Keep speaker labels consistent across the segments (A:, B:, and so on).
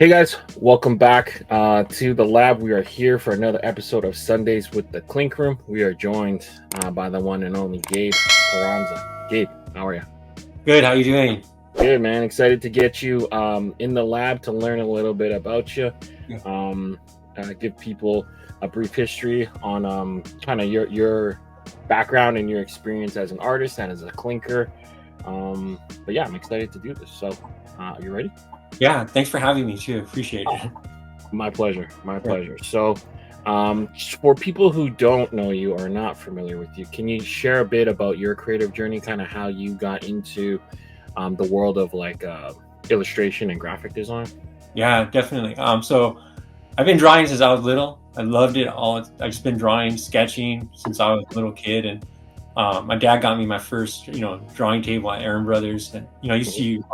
A: Hey guys, welcome back to the lab. We are here for another episode of Sundaze with the Clink Room. We are joined by the one and only Gabe Carranza. Gabe, how are you?
B: Good. How are you doing?
A: Good, man. Excited to get you in the lab to learn a little bit about you. Give people a brief history on kind of your background and your experience as an artist and as a clinker. But yeah, I'm excited to do this. So, are you ready?
B: Yeah, thanks for having me too. Appreciate it.
A: My pleasure. My pleasure. So, for people who don't know you or are not familiar with you, can you share a bit about your creative journey, kind of how you got into the world of like illustration and graphic design?
B: Yeah, definitely. So I've been drawing since I was little. I loved it all. I've just been drawing, sketching since I was a little kid. And my dad got me my first, drawing table at Aaron Brothers. And, I used to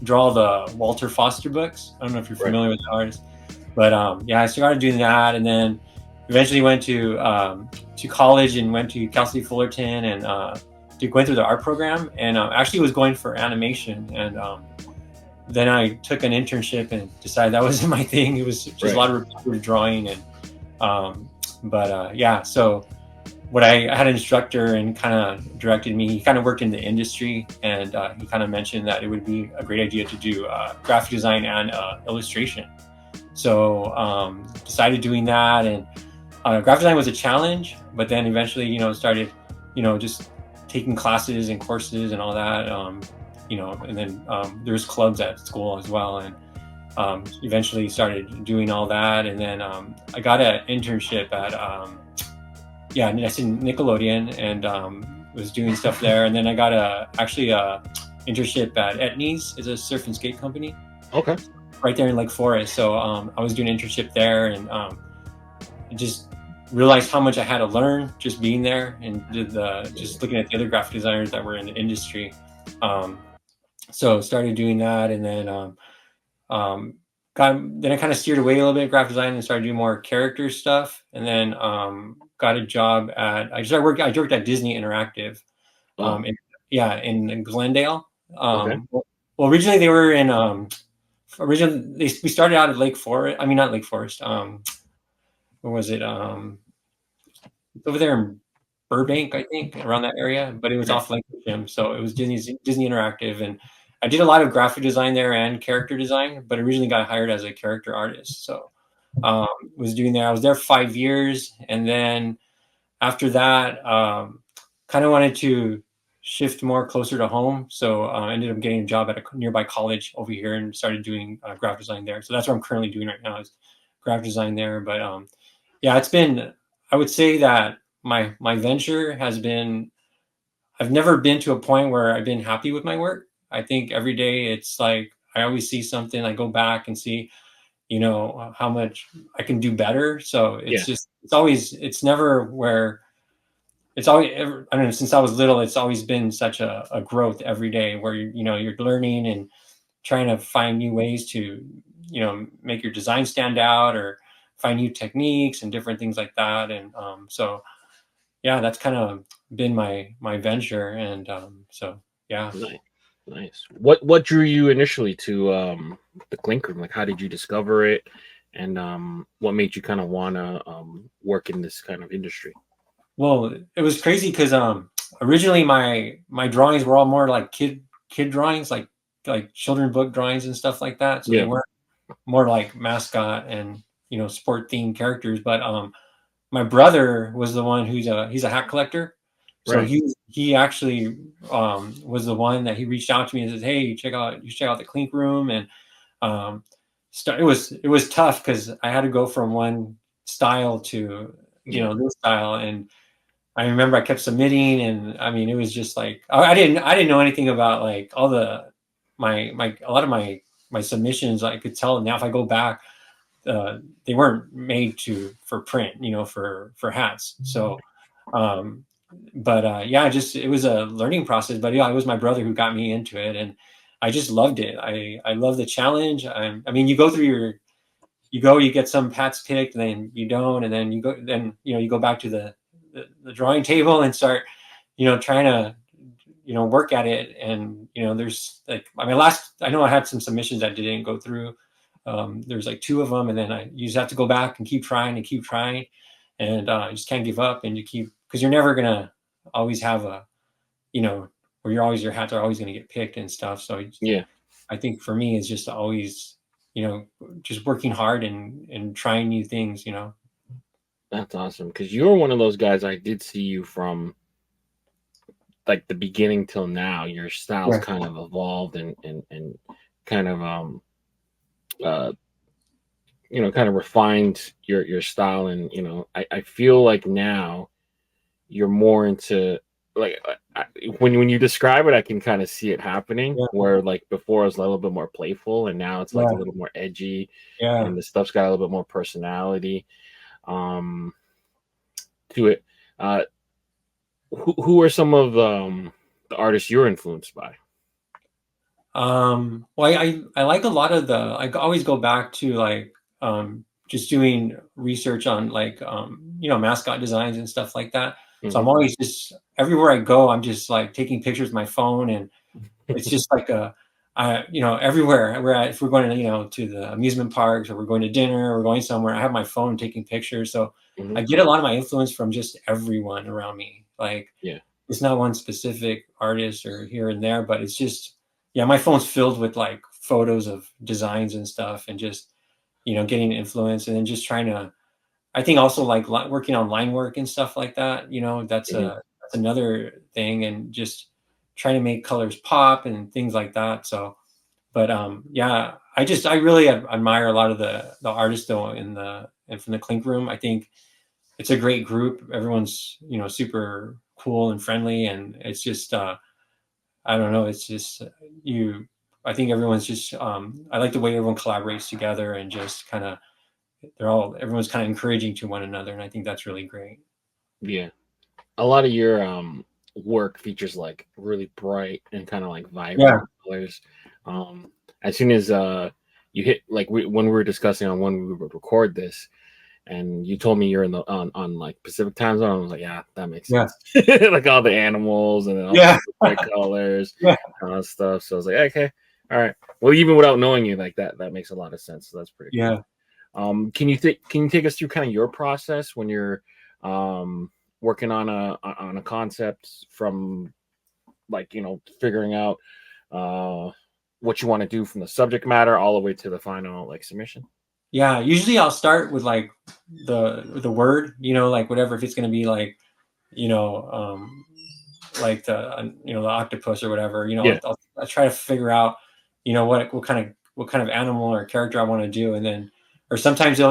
B: draw the Walter Foster books. I don't know if you're familiar with the artist, but I started doing that, and then eventually went to college and went to Cal State Fullerton and went through the art program, and actually was going for animation, and then I took an internship and decided that wasn't my thing. It was just a lot of repetitive drawing, and so what I had an instructor and kind of directed me. He kind of worked in the industry, and he kind of mentioned that it would be a great idea to do graphic design and illustration. So decided doing that, and graphic design was a challenge, but then eventually, started, just taking classes and courses and all that, and then there's clubs at school as well, and eventually started doing all that, and then I got an internship at that's in Nickelodeon, and was doing stuff there. And then I got a internship at Etnies. It's a surf and skate company.
A: Okay.
B: Right there in Lake Forest. So I was doing an internship there, and just realized how much I had to learn just being there, and just looking at the other graphic designers that were in the industry. So started doing that, and then then I kind of steered away a little bit at graphic design and started doing more character stuff, and then got a job at I worked at Disney Interactive, in Glendale.
A: Okay.
B: Well, originally they were in we started out at Lake Forest. I mean, not Lake Forest. Where was it? Over there in Burbank, I think, around that area, but it was off Lake Jim. So it was Disney Interactive, and I did a lot of graphic design there and character design, but originally got hired as a character artist. So was doing there. I was there 5 years, and then after that, kind of wanted to shift more closer to home. So I ended up getting a job at a nearby college over here and started doing graphic design there. So that's what I'm currently doing right now, is graphic design there. But it's been, I would say that my venture has been, I've never been to a point where I've been happy with my work. I think every day it's like, I always see something, I go back and see, how much I can do better. So it's never where it's always, I don't know, since I was little, it's always been such a growth every day where, you're learning and trying to find new ways to, make your design stand out or find new techniques and different things like that. And that's kind of been my venture. And
A: Nice. What drew you initially to the Clink Room? Like, how did you discover it, and what made you kind of want to work in this kind of industry?
B: Well, it was crazy because originally my drawings were all more like kid drawings, like children book drawings and stuff like that. So they weren't more like mascot and sport themed characters. But my brother was the one he's a hat collector. So he actually was the one that he reached out to me and says, "Hey, you check out the Clink Room." And it was tough because I had to go from one style to this style, and I remember I kept submitting, and I mean, it was just like I didn't know anything about like all the a lot of my submissions. I could tell now if I go back, they weren't made for print, for hats. So, but yeah, just it was a learning process. But yeah, it was my brother who got me into it, and I just loved it. I love the challenge. I mean, you go through you get some hats picked, and then you don't, and then you go back to the drawing table and start, trying to, work at it. And, there's like, I mean, I know I had some submissions that didn't go through. There's like 2 of them, and then you just have to go back and keep trying and keep trying. And you just can't give up, and because you're never going to always have where your hats are always going to get picked and stuff. So
A: Yeah.
B: I think for me, it's just always, just working hard and trying new things,
A: That's awesome, because you're one of those guys. I did see you from like the beginning till now. Your style's
B: Yeah.
A: kind of evolved and kind of uh kind of refined your style. And I feel like now you're more into like when you describe it, I can kind of see it happening,
B: Yeah.
A: where like before it was a little bit more playful, and now it's like a
B: Yeah.
A: little more edgy,
B: Yeah.
A: and the stuff's got a little bit more personality um to it. uh who are some of the artists you're influenced by?
B: Well, I like a lot of I always go back to like, just doing research on like, mascot designs and stuff like that. So
A: Hmm.
B: I'm always just, everywhere I go, I'm just like taking pictures with my phone, and it's just like everywhere if we're going to, to the amusement parks, or we're going to dinner, or we're going somewhere, I have my phone taking pictures. So
A: Hmm.
B: I get a lot of my influence from just everyone around me. Like,
A: Yeah.
B: it's not one specific artist or here and there, but it's just, yeah, my phone's filled with like photos of designs and stuff, and just, getting influence, and then just trying to, I think also like working on line work and stuff like that.
A: Hmm.
B: That's another thing, and just trying to make colors pop and things like that. So, but yeah, I really admire a lot of the artists though and from the Clink Room. I think it's a great group. Everyone's, super cool and friendly, and it's just I don't know, it's just you. I think everyone's just I like the way everyone collaborates together, and just kind of everyone's kind of encouraging to one another, and I think that's really great.
A: Yeah. A lot of your work features like really bright and kind of like
B: Yeah,
A: vibrant colors. As soon as you hit like when we were discussing on when we would record this, and you told me you're in the on like Pacific time zone, I was like, yeah, that makes
B: yeah,
A: sense. Like all the animals and then all
B: yeah,
A: the bright colors,
B: yeah,
A: stuff. So I was like, okay, all right. Well, even without knowing you, like that makes a lot of sense. So that's pretty cool.
B: yeah.
A: Can you take us through kind of your process when you're um, working on a concept, from like figuring out uh, what you want to do from the subject matter all the way to the final like submission?
B: Yeah, usually I'll start with like the word, like whatever, if it's gonna be like, you know, um, like the octopus or whatever,
A: Yeah.
B: I'll try to figure out, what kind of animal or character I want to do, and then, or sometimes if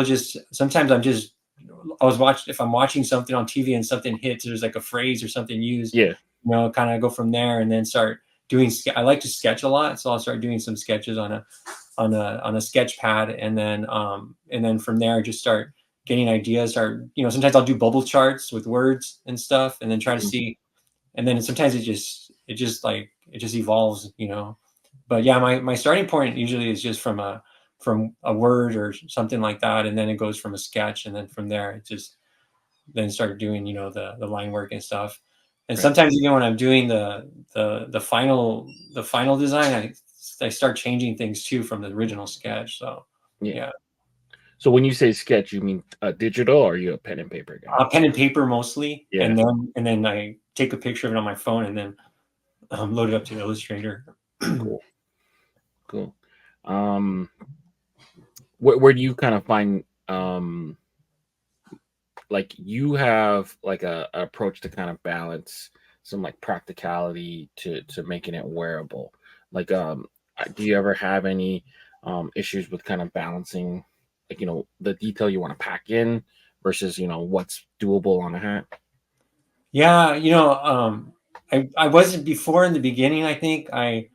B: I'm watching something on TV and something hits, there's like a phrase or something used,
A: Yeah.
B: kind of go from there, and then start doing. I like to sketch a lot, so I'll start doing some sketches on a sketch pad, and then from there just start getting ideas. Sometimes I'll do bubble charts with words and stuff, and then try to
A: Mhm.
B: see, and then sometimes it just evolves. But yeah, my starting point usually is just from a word or something like that, and then it goes from a sketch, and then from there it just then start doing, the line work and stuff. And
A: Right.
B: sometimes even when I'm doing the final design, I start changing things too from the original sketch. So
A: Yeah.
B: yeah,
A: So when you say sketch, you mean digital, or are you a pen and paper guy?
B: pen and paper mostly,
A: Yeah.
B: and then I take a picture of it on my phone, and then load it up to Illustrator.
A: Cool. Cool. Um, where do you kind of find like you have like a approach to kind of balance some like practicality to making it wearable? Like, do you ever have any issues with kind of balancing, like the detail you want to pack in versus what's doable on a hat?
B: Yeah, I wasn't before in the beginning. I think I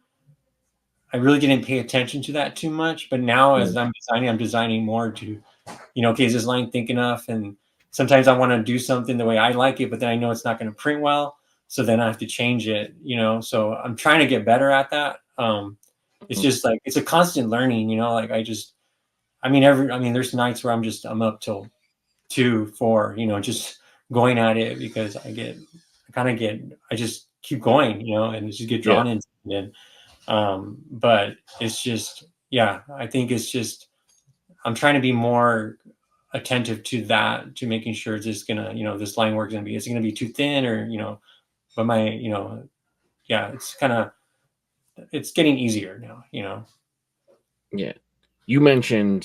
B: really didn't pay attention to that too much, but now
A: Yeah.
B: as I'm designing more to, okay, is this line thick enough? And sometimes I want to do something the way I like it, but then I know it's not going to print well, so then I have to change it. So I'm trying to get better at that. It's
A: Mhm.
B: just like it's a constant learning. Like there's nights where I'm up till 2, 4, just going at it because I just keep going, and just get
A: Yeah.
B: drawn into it. But it's just, yeah, I think it's just, I'm trying to be more attentive to that, to making sure it's just gonna, this line work is it gonna be too thin or, but yeah, it's getting easier now.
A: Yeah. You mentioned,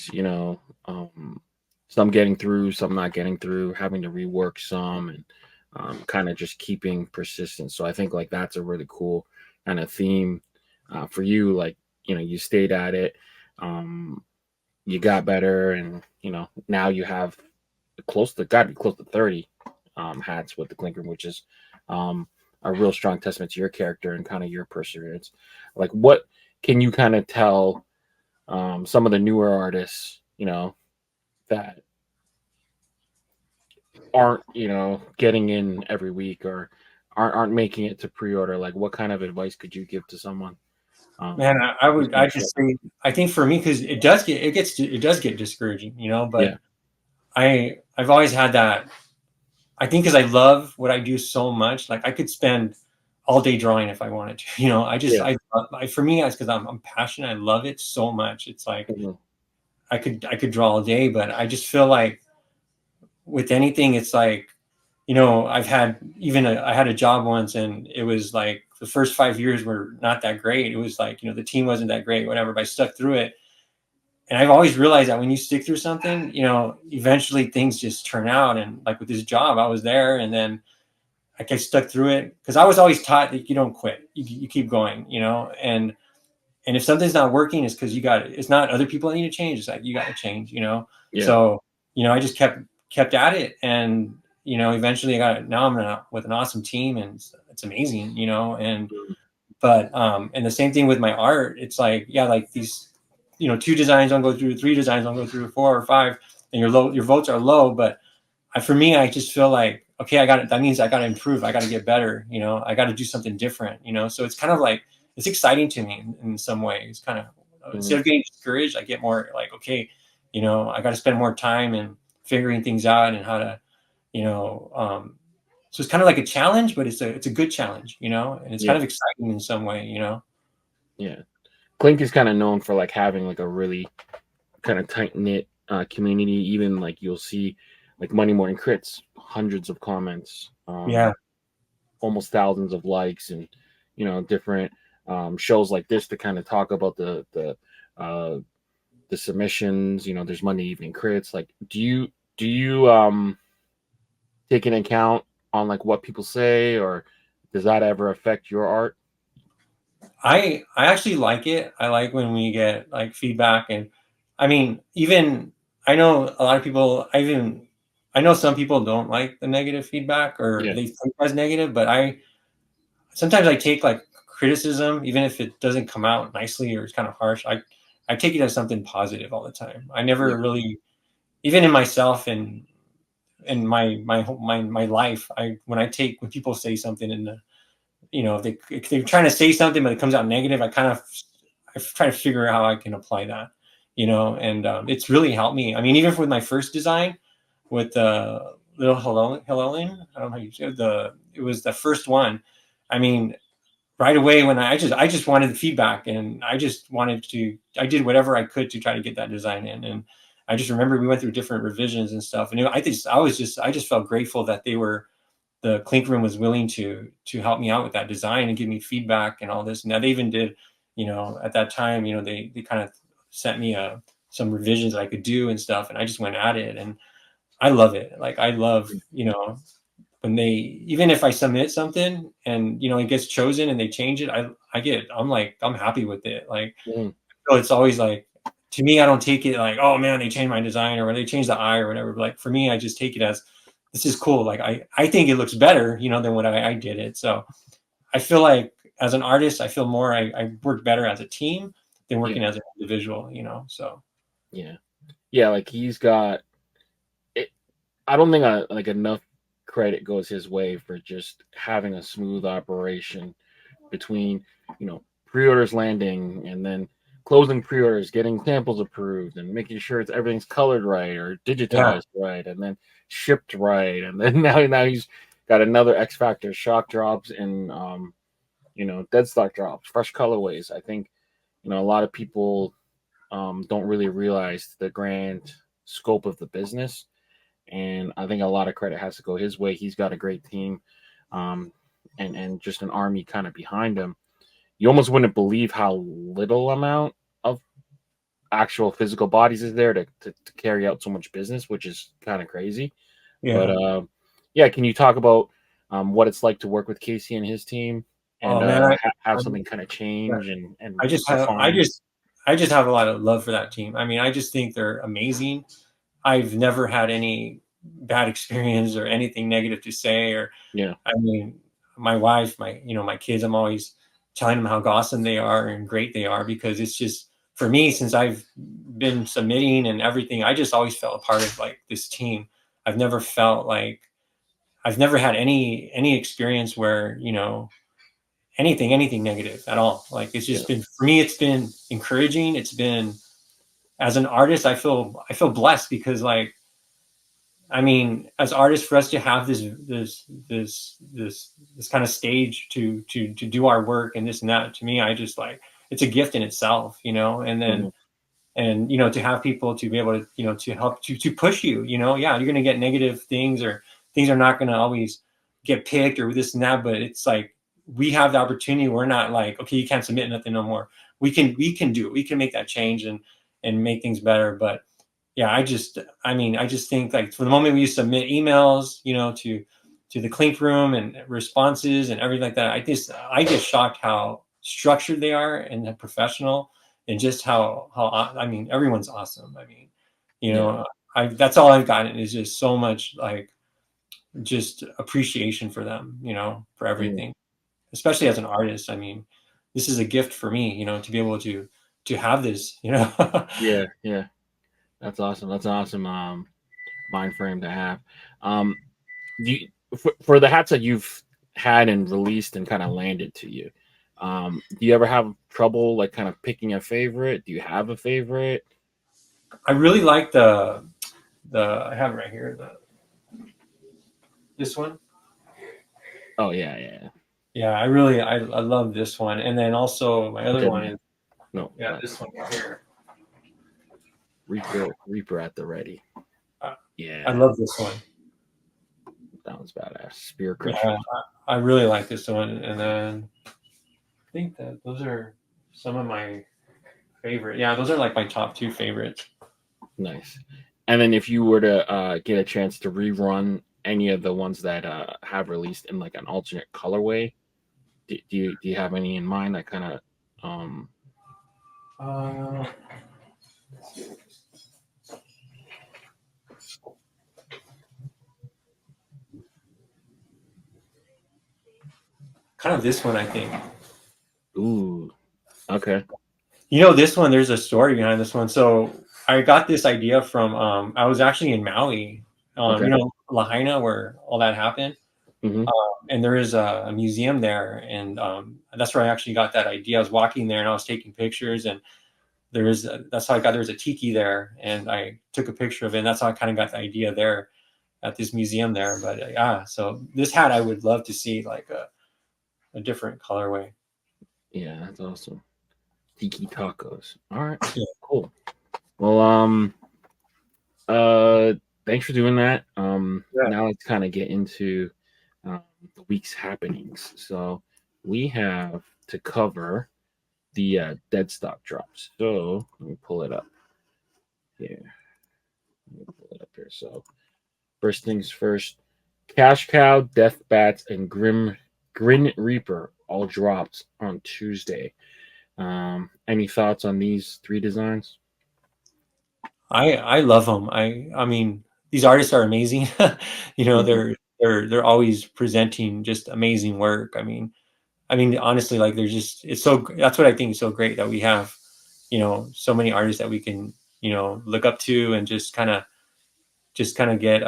A: some getting through, some not getting through, having to rework some, and kind of just keeping persistence. So I think like that's a really cool kind of theme for you. Like, you stayed at it, um, you got better, and now you have got to be close to 30 hats with the Clink Room, which is a real strong testament to your character and kind of your perseverance. Like, what can you kind of tell some of the newer artists, that aren't, getting in every week or aren't making it to pre-order? Like, what kind of advice could you give to someone?
B: Man,
A: Who's
B: I
A: kind of
B: just
A: struggling?
B: say, I think for me, because it does get discouraging, but
A: Yeah,
B: I've always had that. I think because I love what I do so much, like I could spend all day drawing if I wanted to.
A: yeah,
B: For me, it's because I'm passionate. I love it so much. It's like
A: mhm,
B: I could draw all day, but I just feel like with anything, it's like, I had a job once, and it was like the first 5 years were not that great. It was like, the team wasn't that great, whatever, but I stuck through it. And I've always realized that when you stick through something, eventually things just turn out. And like with this job, I was there, and then I stuck through it because I was always taught that you don't quit, you keep going, and if something's not working, it's because it's not other people that need to change. It's like you got to change.
A: yeah,
B: So, I just kept at it, and eventually I got it. Now I'm with an awesome team, and it's amazing.
A: mhm,
B: And the same thing with my art. It's like, yeah, like these, 2 designs don't go through, 3 designs don't go through, 4 or 5, and your votes are low. But for me, I just feel like, okay, I got it. That means I got to improve. I got to get better. I got to do something different. So it's kind of like, it's exciting to me in some ways. Kind of, instead
A: mhm,
B: of getting discouraged, I get more like, okay, I got to spend more time and figuring things out and how to, you know, um, so it's kind of like a challenge, but it's a good challenge, and it's kind
A: yeah,
B: of exciting in some way.
A: yeah. Clink is kind of known for like having like a really kind of tight knit community. Even like you'll see like Monday Morning Critz, hundreds of comments,
B: Yeah.
A: almost thousands of likes, and different shows like this to kind of talk about uh, the submissions. There's Monday Evening Crits. Like, do you take an account on like what people say, or does that ever affect your art?
B: I actually like it. I like when we get like feedback, and I mean, even I know a lot of people. I know some people don't like the negative feedback or
A: Yeah,
B: they think as negative, but I sometimes I take like criticism, even if it doesn't come out nicely or it's kind of harsh. I take it as something positive all the time. I
A: yeah,
B: never really, even in myself and in my life, when people say something in the, if they're trying to say something but it comes out negative, I try to figure out how I can apply that, and it's really helped me. I mean, even with my first design with the little Hellenian, I don't know how you say it, it was the first one. I mean, right away when I just wanted the feedback, and I did whatever I could to try to get that design in. And I just remember we went through different revisions and stuff, and I just felt grateful that the Clink Room was willing to help me out with that design and give me feedback and all this. And they even did, at that time, they kind of sent me some revisions that I could do and stuff, and I just went at it, and I love it. Like I love, when even if I submit something and it gets chosen and they change it, I'm happy with it. Like,
A: mhm,
B: so it's always like, to me, I don't take it like, oh man, they changed my design or they changed the eye or whatever. But like for me, I just take it as this is cool. Like I think it looks better, you know, than what I did it. So I feel like as an artist, I feel more I work better as a team than working as an individual, you know. So
A: yeah, like he's got it. I don't think like enough credit goes his way for just having a smooth operation between, you know, pre-orders landing and then closing pre-orders, getting samples approved, and making sure everything's colored right or
B: yeah,
A: digitized right, and then shipped right, and then now he's got another X Factor shock drops and you know, Deadstock drops, fresh colorways. I think, you know, a lot of people don't really realize the grand scope of the business, and I think a lot of credit has to go his way. He's got a great team, um, and just an army kind of behind him. You almost wouldn't believe how little amount of actual physical bodies is there to carry out so much business, which is kind of crazy. But
B: yeah.
A: yeah, can you talk about what it's like to work with Casey and his team, and
B: Oh man,
A: have
B: I
A: something kind of change and
B: I just have
A: refine?
B: I just have a lot of love for that team. I mean, I just think they're amazing. I've never had any bad experience or anything negative to say. Or
A: Yeah,
B: I mean, my wife, my kids, I'm always telling them how awesome they are and great they are, because it's just, for me, since I've been submitting and everything, I just always felt a part of like this team. I've never felt like I've never had any experience where, you know, anything negative at all. Like it's
A: yeah,
B: just been, for me, it's been encouraging. It's been, as an artist, I feel blessed, because like, I mean, as artists, for us to have this kind of stage to do our work and this and that, to me, I just like, it's a gift in itself, you know. And then
A: mhm,
B: and you know, to have people to be able to, you know, to help to push you, you know. Yeah, you're going to get negative things, or things are not going to always get picked or this and that, but it's like we have the opportunity. We're not like, okay, you can't submit nothing no more. We can do it. We can make that change and make things better. But yeah, I just think like from the moment we submit emails, you know, to the Clink Room and responses and everything like that, I get shocked how structured they are and professional, and just how I mean, everyone's awesome. I mean, you
A: yeah,
B: know, I that's all I've gotten is just so much like just appreciation for them, you know, for
A: mhm,
B: everything, especially as an artist. I mean, this is a gift for me, you know, to be able to have this, you know.
A: yeah, yeah. That's awesome. That's an awesome mind frame to have. Um, do you, for the hats that you've had and released and kind of landed to you, do you ever have trouble like kind of picking a favorite? Do you have a favorite?
B: I really like the I have it right here, this one.
A: Oh yeah, yeah.
B: Yeah, I love this one. And then also my other
A: Dead
B: one
A: man.
B: is,
A: No,
B: yeah,
A: not
B: this one right here.
A: Reaper at the ready.
B: I, I
A: Yeah,
B: love this one.
A: that was badass. Spear
B: Yeah,
A: Crusher.
B: I really like this one. And then I think that those are some of my favorite. Yeah, those are like my top two favorites.
A: Nice. And then if you were to get a chance to rerun any of the ones that have released in like an alternate colorway, do you have any in mind that kind of um
B: Uh, Kind of this one, I think.
A: ooh, okay.
B: You know, this one, there's a story behind this one. So I got this idea from, I was actually in Maui,
A: Okay.
B: you know, Lahaina, where all that happened.
A: Hmm.
B: And there is a museum there, and that's where I actually got that idea. I was walking there and I was taking pictures, and that's how I got, there's a tiki there, and I took a picture of it, and that's how I kind of got the idea there at this museum there. But yeah, so this hat I would love to see like a different colorway.
A: Yeah, that's awesome. Tiki tacos. All right,
B: Yeah,
A: cool. Well, uh, thanks for doing that.
B: yeah.
A: Now let's kind of get into the week's happenings. So we have to cover the Deadstock drops. So let me pull it up here. Let me pull it up here. So first things first, Cash Cow, Death Bats, and Grin Reaper all dropped on Tuesday. Any thoughts on these three designs?
B: I love them. I mean, these artists are amazing. You know,
A: Mhm.
B: they're always presenting just amazing work. I mean, honestly, like they're just, it's so, that's what I think is so great that we have, you know, so many artists that we can, you know, look up to and just kind of get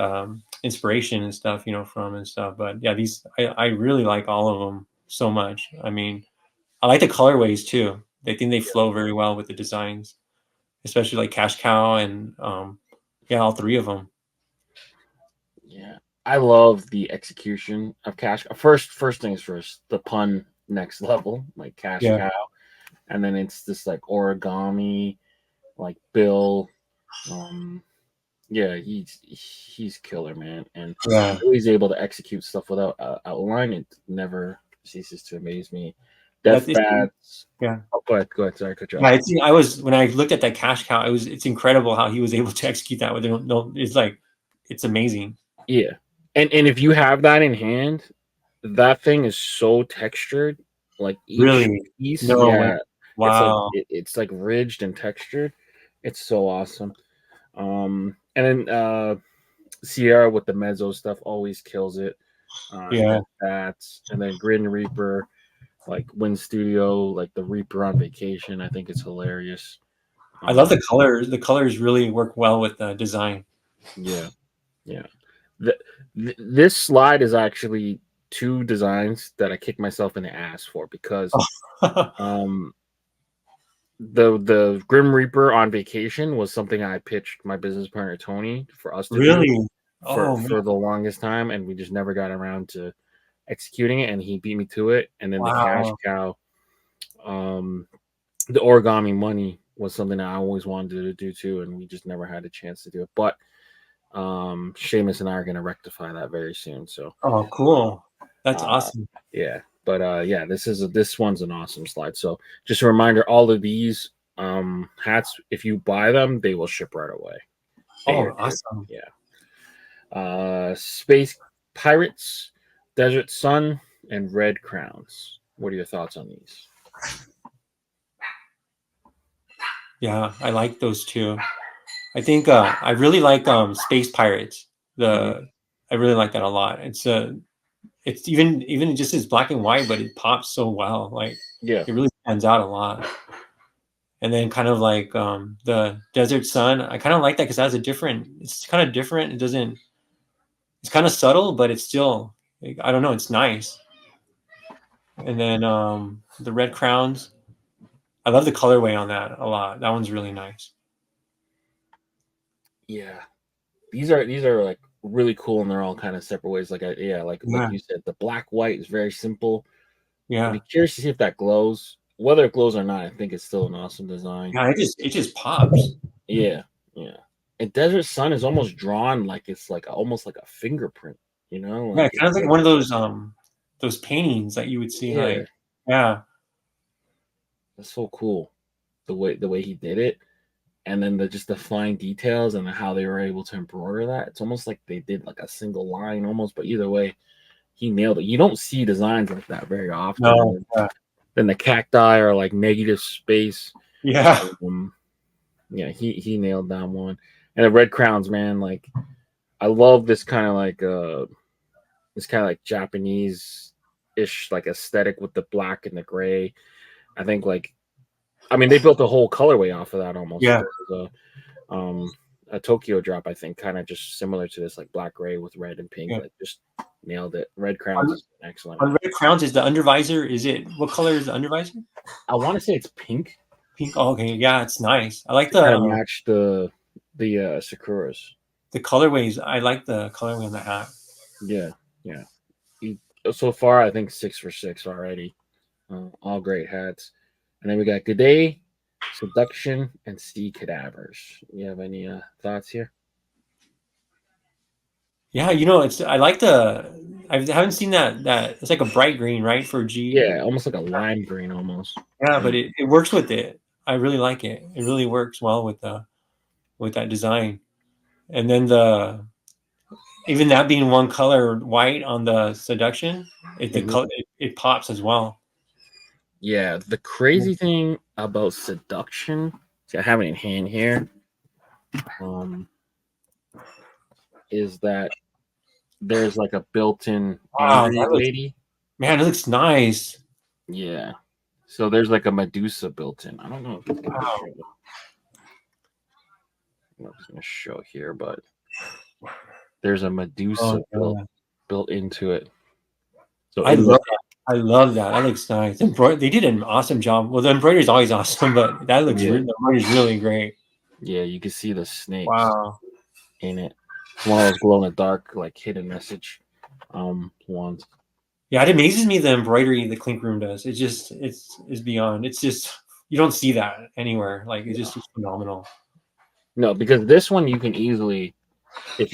B: inspiration and stuff, you know, from and stuff. But yeah, these, I really like all of them so much. I mean, I like the colorways too. I think they flow very well with the designs, especially like Cash Cow and yeah, all three of them.
A: Yeah, I love the execution of cash. First things first, the pun next level, like cash
B: Yeah,
A: cow, and then it's this like origami, like Bill. Um, yeah, he's killer, man, and
B: yeah.
A: he's able to execute stuff without outline. It never ceases to amaze me.
B: That's
A: Death
B: it's,
A: bats.
B: yeah.
A: Oh, go ahead. Sorry, cut you
B: Yeah,
A: off.
B: I was, when I looked at that cash cow, it's incredible how he was able to execute that with no, it's like, it's amazing.
A: Yeah, and if you have that in hand, that thing is so textured. Like each
B: Really?
A: piece,
B: No way.
A: yeah, it's like
B: Wow.
A: it's like ridged and textured. It's so awesome. And then Sierra with the mezzo stuff always kills it.
B: Yeah.
A: Death Bats, and then Grin Reaper, like Wind Studio, like the Reaper on Vacation. I think it's hilarious.
B: I love
A: Um,
B: the colors. The colors really work well with the design.
A: yeah, yeah. This slide is actually two designs that I kicked myself in the ass for because um, the Grim Reaper on Vacation was something I pitched my business partner Tony for us to do
B: Really?
A: for
B: Oh man.
A: for the longest time, and we just never got around to executing it, and he beat me to it. And then the Cash
B: Wow.
A: Cow, um, the origami money was something that I always wanted to do too, and we just never had a chance to do it. But Seamus and I are going to rectify that very soon. So
B: Oh, cool. That's
A: uh,
B: awesome.
A: yeah, but yeah, this one's an awesome slide. So just a reminder, all of these hats, if you buy them, they will ship right away. Pay
B: Oh,
A: your tip.
B: awesome.
A: Yeah. Space Pirates, Desert Sun, and Red Crowns. What are your thoughts on these?
B: Yeah, I like those two. I think I really like Space Pirates.
A: Hmm.
B: The I really like that a lot. It's even just as black and white, but it pops so well. Like
A: Yeah.
B: it really stands out a lot. And then kind of like the Desert Sun, I kind of like that because it has a different. It's kind of different. It doesn't. It's kind of subtle, but it's still. Like, I don't know. It's nice. And then the Red Crowns. I love the colorway on that a lot. That one's really nice.
A: Yeah. These are like really cool, and they're all kind of separate ways. Yeah, like
B: Yeah,
A: you said, the black white is very simple. I'd be
B: yeah,
A: curious to see if that glows. Whether it glows or not, I think it's still an awesome design.
B: yeah. It just pops.
A: Yeah, yeah. And Desert Sun is almost drawn like it's like almost like a fingerprint.
B: Yeah,
A: Like
B: kind
A: it's
B: of like
A: like
B: one of those paintings that you would see.
A: yeah,
B: Like, yeah,
A: that's so cool. The way he did it, and then the fine details and how they were able to embroider that. It's almost like they did like a single line almost, but either way, he nailed it. You don't see designs like that very often. And
B: no, yeah,
A: then the cacti are like negative space.
B: yeah,
A: Um, yeah, he nailed that one. And the red crowns, man, like I love this kind of like Japanese ish like aesthetic with the black and the gray. I think like I mean they built a whole colorway off of that almost.
B: yeah.
A: There was a Tokyo drop, I think, kind of just similar to this, like black gray with red and pink.
B: Yeah.
A: Like just nailed it. Red crowns
B: On,
A: is excellent.
B: on Red Crowns is the undervisor. Is it what color is the undervisor?
A: I want to say it's pink
B: Pink. Oh, okay, yeah, it's nice. I like
A: to kind of match the Sakuras.
B: the colorways. I like the colorway on the hat.
A: Yeah, yeah. He, so far, I think 6 for 6 already. All great hats. And then we got Good Day, Seduction, and Sea Cadavers. You have any thoughts here?
B: Yeah, you know, it's I like the. I haven't seen that. It's like a bright green, right, for G.
A: Yeah, almost like a lime green almost.
B: Yeah,
A: Yeah.
B: but it works with it. I really like it. It really works well with that design. And then the even that being one color white on the seduction,
A: Mhm.
B: it pops as well.
A: Yeah, the crazy thing about Seduction, see, I have it in hand here. Um, is that there's like a built-in
B: Wow,
A: angry lady.
B: man, it looks nice.
A: Yeah. So there's like a Medusa built in. I don't know if it's a
B: Wow.
A: picture of it. I'm not just gonna show here, but there's a Medusa built into it. So
B: I love that. I love that. That looks nice. They did an awesome job. Well, the embroidery is always awesome, but that looks
A: yeah.
B: the embroidery is really great.
A: Yeah, you can see the snakes
B: Wow.
A: in it. It's one of those glow in the dark, like hidden message ones.
B: Yeah, it amazes me the embroidery the Clink Room does. It's beyond. It's just you don't see that anywhere. Like it's just phenomenal.
A: No, because this one you can easily, if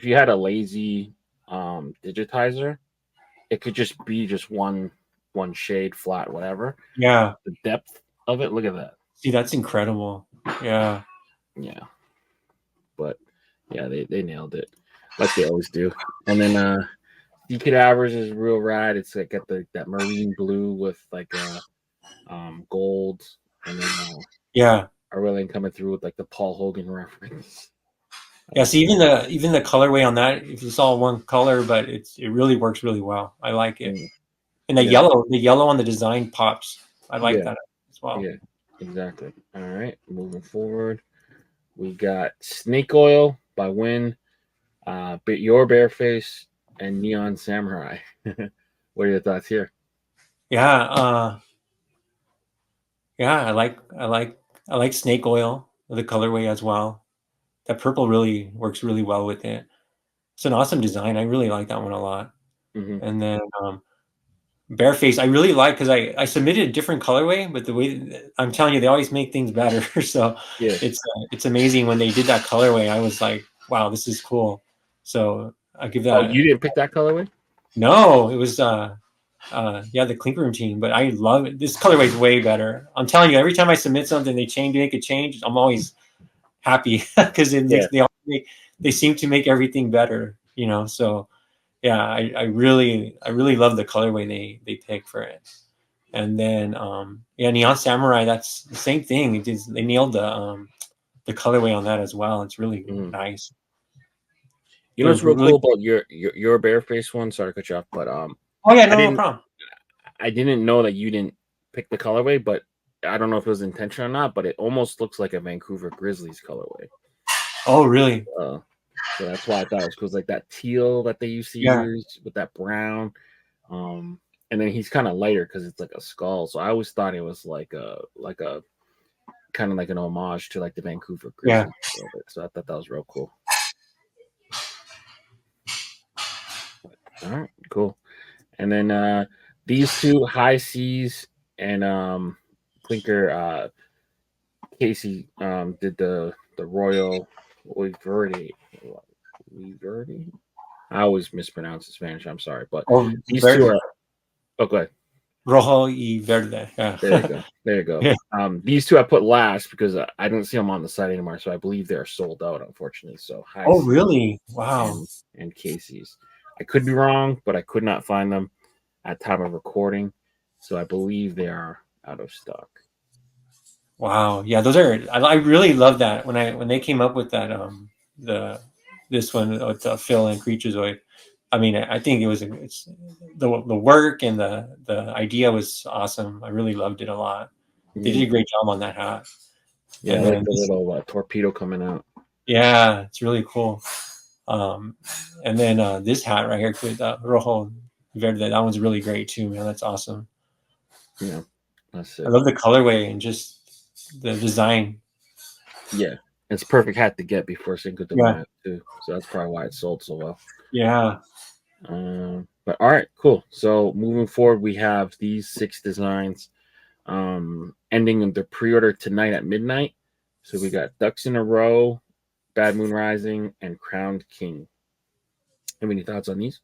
A: you had a lazy digitizer, it could just be just one shade flat, whatever.
B: Yeah.
A: The depth of it, look at that.
B: See, that's incredible. Yeah.
A: Yeah. But yeah, they nailed it. Like they always do. And then Sea Cadavers is real rad. It's like got that marine blue with like gold, and then
B: Yeah.
A: Aurelian coming through with like the Paul Hogan reference.
B: Yeah, see, even the colorway on that, if it's all one color, but it really works really well. I like it. And the yellow on the design pops. I like that as well.
A: Yeah, exactly. All right, moving forward, we got Snake Oil by Win, Your Bareface, and Neon Samurai. What are your thoughts here?
B: Yeah, I like Snake Oil, the colorway as well. That purple really works really well with it. It's an awesome design. I really like that one a lot.
A: Mm-hmm.
B: And then Bareface, I really like because I submitted a different colorway, but the way I'm telling you, they always make things better. So
A: Yeah,
B: it's amazing when they did that colorway. I was like, wow, this is cool. So I give
A: Oh,
B: that.
A: you didn't pick that colorway?
B: No, it was the Clink Room team, but I love it. This colorway is way better. I'm telling you, every time I submit something, they make a change. I'm always happy because it makes they seem to make everything better. So yeah, I really love the colorway they pick for it. And then Neon Samurai, that's the same thing. They nailed the colorway on that as well. It's really nice.
A: You know what's real cool about your Bareface one? Sorry to cut you off, but
B: oh yeah, no problem.
A: I didn't know that you didn't pick the colorway, but I don't know if it was intentional or not, but it almost looks like a Vancouver Grizzlies colorway.
B: Oh, really?
A: So that's why I thought it was cool. It's like that teal that they used to use with that brown. And then he's kind of lighter because it's like a skull. So I always thought it was like a kind of like an homage to like the Vancouver Grizzlies. Yeah. So I thought that was real cool. All right, cool. And then these two, High Seas and Clinker Casey did the Royal Verde. I always mispronounce the Spanish. I'm sorry, but these two are. Oh, go ahead.
B: Rojo y Verde. Yeah.
A: There you go. Yeah. These two I put last because I didn't see them on the site anymore, so I believe they're sold out, unfortunately. So
B: really? Wow.
A: And Casey's. I could be wrong, but I could not find them at time of recording, so I believe they are out of stock.
B: Wow. Yeah, those are. I really love that when they came up with that this one with Phil and Creaturezoid. I mean, I think it's the work and the idea was awesome. I really loved it a lot. They did a great job on that hat.
A: Yeah, and like the little torpedo coming out.
B: Yeah, it's really cool. And then this hat right here with Rojo Verde, that one's really great too, man. That's awesome.
A: Yeah, that's it.
B: I love the colorway and just the design.
A: Yeah, it's a perfect hat to get before Cinco de Mayo too. So that's probably why it sold so well.
B: Yeah.
A: But all right, cool. So moving forward, we have these 6 designs ending the pre-order tonight at midnight. So we got Ducks in a Row, Bad Moon Rising, and Crowned King. Have any thoughts on these?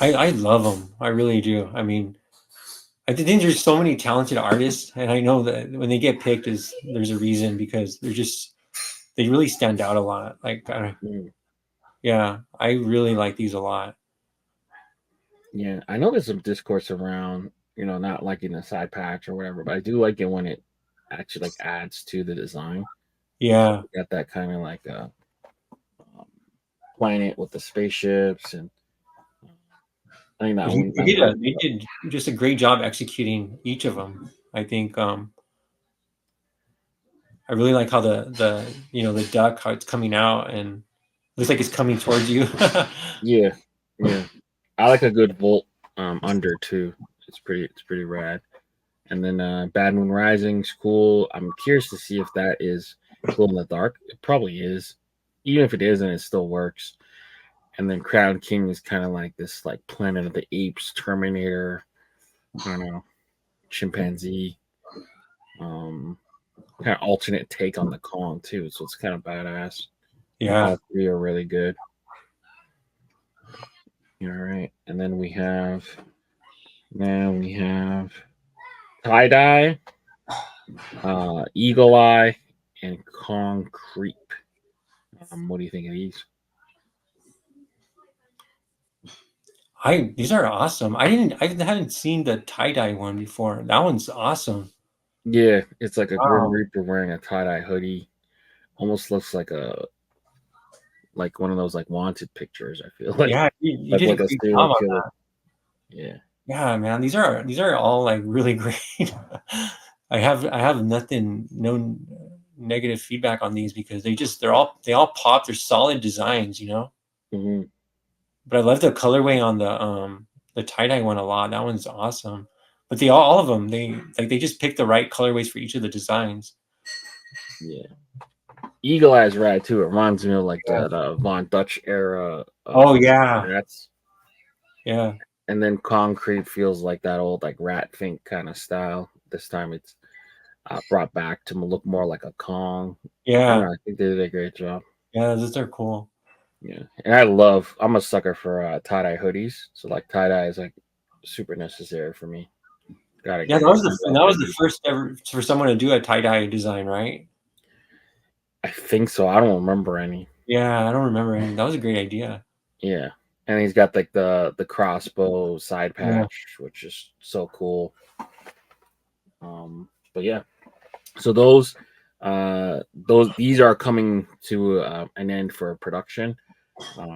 B: I love them. I really do. I mean, I think there's so many talented artists, and I know that when they get picked, there's a reason because they really stand out a lot. Like, yeah, I really like these a lot.
A: Yeah, I know there's some discourse around, not liking the side patch or whatever, but I do like it when it actually like adds to the design.
B: Yeah.
A: Got that kind of like planet with the spaceships, and I think that one.
B: They did they did just a great job executing each of them. I think I really like how the the duck, how it's coming out and looks like it's coming towards you.
A: Yeah, yeah. I like a good Volt under too. It's pretty rad. And then Bad Moon Rising's cool. I'm curious to see if that is glow in the dark. It probably is. Even if it isn't, it still works. And then Crown King is kind of like this like Planet of the Apes, Terminator, I don't know, chimpanzee, kind of alternate take on the Kong too. So it's kind of badass.
B: Yeah.
A: All three are really good. All right, and then we have tie dye, eagle eye, and Kong creep. What do you think of these?
B: These are awesome. I hadn't seen the tie-dye one before. That one's awesome.
A: Yeah, it's like a Grim
B: Wow.
A: Reaper wearing a tie dye hoodie. Almost looks like one of those like wanted pictures. I feel like
B: Yeah, you
A: like
B: did a
A: with a
B: great
A: serial
B: job on
A: killer.
B: that.
A: Yeah.
B: Yeah, man. These are all like really great. I have nothing, no negative feedback on these because they all pop. They're solid designs, you know.
A: Hmm.
B: But I love the colorway on the tie-dye one a lot. That one's awesome. But all of them, they just pick the right colorways for each of the designs.
A: Yeah. Eagle Eye's rad too. It reminds me of like
B: Yeah.
A: the Von Dutch era.
B: Oh yeah.
A: That's
B: Yeah.
A: and then Concrete feels like that old like Rat Fink kind of style. This time it's brought back to look more like a Kong. I don't
B: Yeah.
A: know. I think they did a great job.
B: Yeah, those are cool.
A: Yeah, and I'm a sucker for tie dye hoodies. So like tie dye is like super necessary for me. Gotta
B: Yeah,
A: get one.
B: that was the first ever for someone to do a tie-dye design, right?
A: I think so. I don't remember any.
B: Yeah, I don't remember any. That was a great idea.
A: Yeah, and he's got like the crossbow side
B: Yeah.
A: patch, which is so cool. But yeah, so those these are coming to an end for production.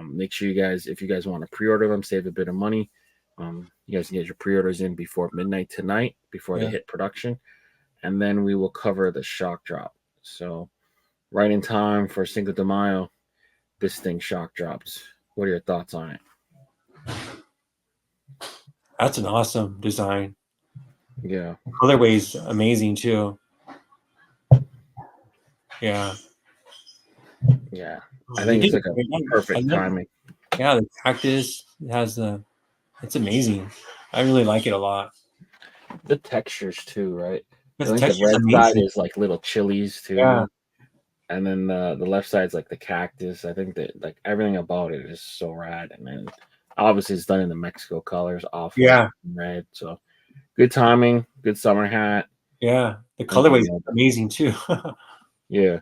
A: Make sure you guys, if you guys want to pre-order them, save a bit of money. You guys can get your pre-orders in before midnight tonight, before they
B: Yeah.
A: hit production, and then we will cover the shock drop. So right in time for Cinco de Mayo, this thing shock dropped. What are your thoughts on it?
B: That's an awesome design.
A: Yeah,
B: Colorway's amazing too. Yeah.
A: yeah. I
B: They
A: think it's
B: did.
A: like a perfect timing.
B: Yeah, the cactus has it's amazing. I really like it a lot.
A: The textures too, right? I
B: The
A: think the
B: texture's
A: red side
B: amazing.
A: is like little chilies
B: Yeah.
A: too, and then the left side's like the cactus. I think that like everything about it is so rad, and then obviously it's done in the Mexico colors, off white
B: Yeah.
A: and red. So good timing, good summer hat.
B: Yeah. The
A: I think you
B: colorway's
A: nailed it.
B: amazing too.
A: Yeah,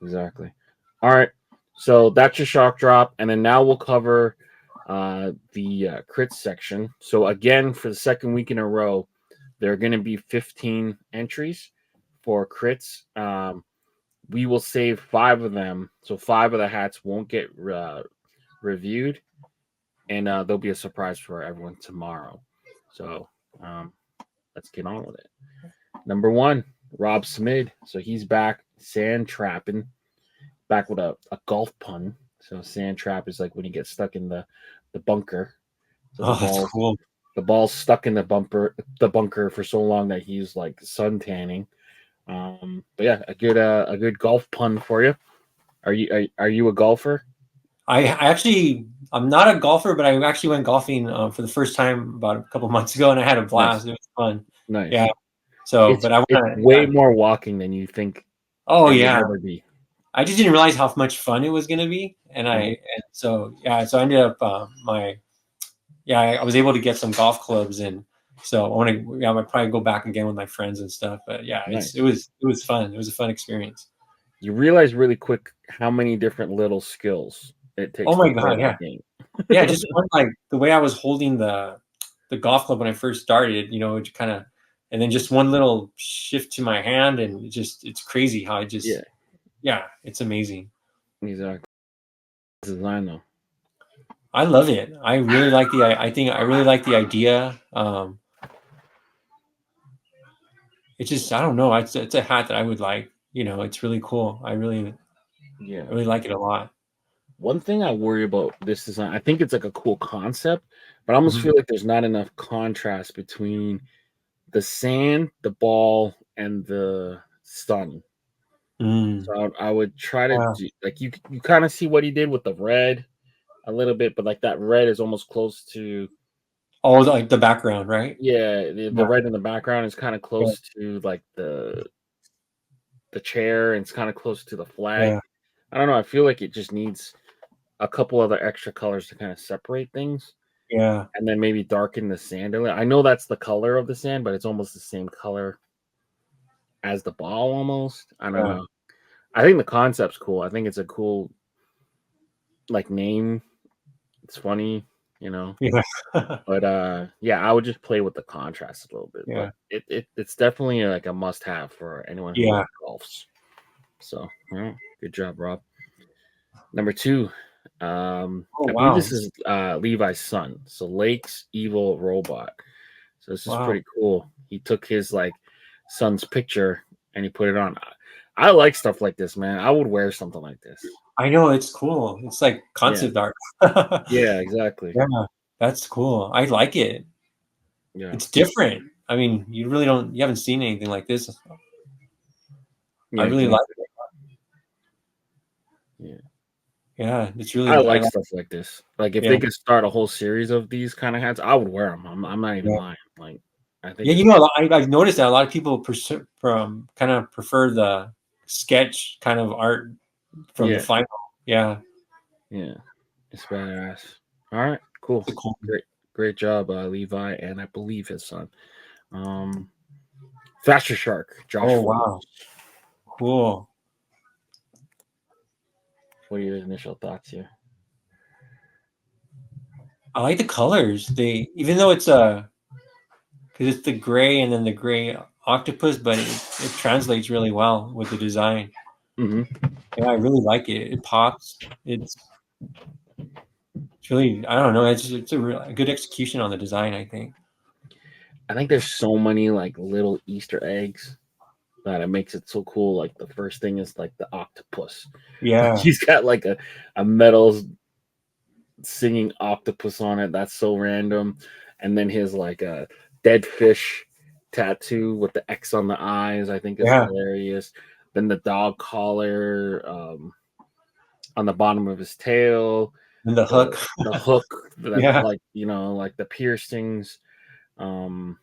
A: exactly. All right, so that's your shock drop, and then now we'll cover the crits section. So again, for the second week in a row, there are going to be 15 entries for crits. We will save 5 of them, so 5 of the hats won't get reviewed, and there'll be a surprise for everyone tomorrow. So let's get on with it. Number 1, Rob Smid. So he's back sand trapping, back with a golf pun. So sand trap is like when you get stuck in the bunker. So
B: Oh, that's cool.
A: the ball's stuck in the bunker for so long that he's like sun tanning. But yeah, a good golf pun for you. Are you a golfer?
B: I'm not a golfer, but I actually went golfing for the first time about a couple months ago, and I had a blast.
A: Nice,
B: It was fun.
A: nice.
B: Yeah. So,
A: It's
B: but I want
A: it's
B: to.
A: way
B: Yeah.
A: more walking than you think
B: Oh
A: it would
B: yeah.
A: ever be.
B: I just didn't realize how much fun it was going to be,
A: Mhm.
B: and so yeah. So I ended up I was able to get some golf clubs, and so I want to. Yeah, I might probably go back again with my friends and stuff. But yeah,
A: Nice.
B: it was fun. It was a fun experience.
A: You realize really quick how many different little skills it takes
B: Oh
A: to
B: my
A: play
B: god,
A: that
B: yeah.
A: game.
B: Yeah, just one, like the way I was holding the golf club when I first started, it kind of, and then just one little shift to my hand, and it's crazy how I
A: Yeah,
B: just Yeah, it's amazing.
A: Exactly. Design though.
B: I love it. I really like the. I think I really like the idea. It's just I don't know. It's a hat that I would like. You know, it's really cool. I really like it a lot.
A: One thing I worry about this design, I think it's like a cool concept, but I almost
B: Mhm.
A: feel like there's not enough contrast between the sand, the ball, and the sun.
B: Mm.
A: So I would try to
B: Yeah.
A: do, like you kind of see what he did with the red a little bit, but like that red is almost close to
B: Oh, like the background, right?
A: the
B: Yeah.
A: red in the background is kind of
B: Yeah.
A: close to like the chair and it's kind of close to the flag.
B: Yeah.
A: I don't know. I feel like it just needs a couple other extra colors to kind of separate things.
B: Yeah.
A: And then maybe darken the sand a little. I know that's the color of the sand, but it's almost the same color as the ball almost. I don't
B: Yeah.
A: know. I think the concept's cool. I think it's a cool like name. It's funny, you know.
B: Yeah.
A: But yeah, I would just play with the contrast a little bit.
B: Yeah.
A: But it's definitely like a must have for anyone who
B: Yeah.
A: like golfs. So yeah, good job, Rob. Number two,
B: Oh
A: I believe
B: wow.
A: this is Levi's son. So Lake's evil robot. So this is
B: Wow.
A: pretty cool. He took his like son's picture and he put it on. I like stuff like this, man. I would wear something like this.
B: I know it's cool. It's like
A: Yeah.
B: concept art.
A: Yeah, exactly.
B: Yeah, that's cool. I like it.
A: Yeah.
B: It's different. I mean, you haven't seen anything like this. I
A: Yeah,
B: really like
A: exactly.
B: it.
A: Yeah.
B: Yeah, it's
A: I
B: really, I
A: like
B: like,
A: stuff like this. Like if
B: yeah,
A: they could start a whole series of these kind of hats, I would wear them. I'm not even
B: yeah.
A: lying. Like I think
B: Yeah,
A: it's
B: I've noticed that a lot of people kind of prefer the sketch kind of art from the
A: yeah,
B: final. Yeah,
A: yeah. It's badass. All right, cool.
B: it's cool.
A: Great job, Levi, and I believe his son. Um Faster Shark, Josh
B: Oh
A: Ford.
B: wow, cool.
A: What are your initial thoughts here?
B: I like the colors. They even though it's because it's the gray and then the gray octopus, but it translates really well with the design.
A: Mm-hmm.
B: Yeah, I really like it. It pops. It's really I don't know. It's a good execution on the design. I think.
A: I think there's so many like little Easter eggs that it makes it so cool. Like the first thing is like the octopus. Like
B: Yeah,
A: he's got like a metal singing octopus on it. That's so random. And then his like a dead fish tattoo with the X on the eyes, I think is
B: yeah,
A: hilarious. Then the dog collar on the bottom of his tail,
B: and the
A: the
B: hook.
A: the hook that
B: Yeah,
A: like like the piercings, um,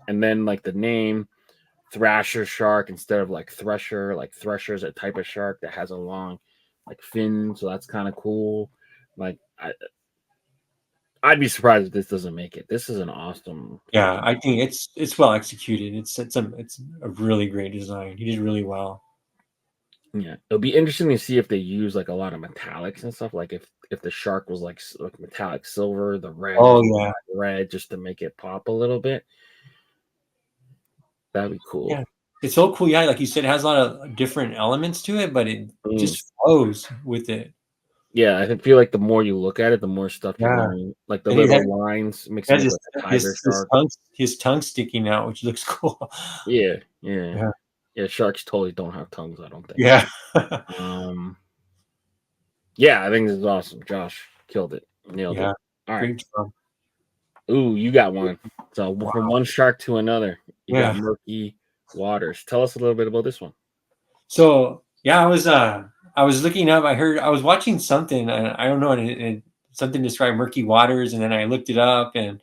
A: and then like the name Thrasher Shark instead of like Thresher. Like Thresher is a type of shark that has a long like fin, so that's kind of cool. Like I'd be surprised if this doesn't make it. This is an awesome
B: yeah.
A: looking.
B: I think it's well executed. It's a really great design. He did really well.
A: Yeah, it'll be interesting to see if they use like a lot of metallics and stuff. Like if the shark was like like metallic silver, the red
B: Oh
A: was
B: yeah,
A: red, just to make it pop a little bit. That'd be cool.
B: yeah. It's so cool. Yeah, like you said, it has a lot of different elements to it, but it
A: Mm.
B: just flows with it.
A: Yeah, I feel like the more you look at it, the more stuff you
B: Yeah,
A: learn. Like the
B: and it
A: little lines mixing
B: has
A: with like a tiger shark.
B: his tongue sticking out, which looks cool.
A: Yeah, yeah,
B: Yeah,
A: yeah. Sharks totally don't have tongues. I don't think.
B: yeah,
A: Um, yeah, I think this is awesome. Josh killed it, nailed it.
B: yeah.
A: All right.
B: Great job.
A: Ooh, you got one. So from
B: Wow.
A: one shark to another, you got
B: Yeah.
A: murky waters. Tell us a little bit about this one.
B: So yeah, I was looking up. I was watching something, and I don't know, and something described murky waters, and then I looked it up, and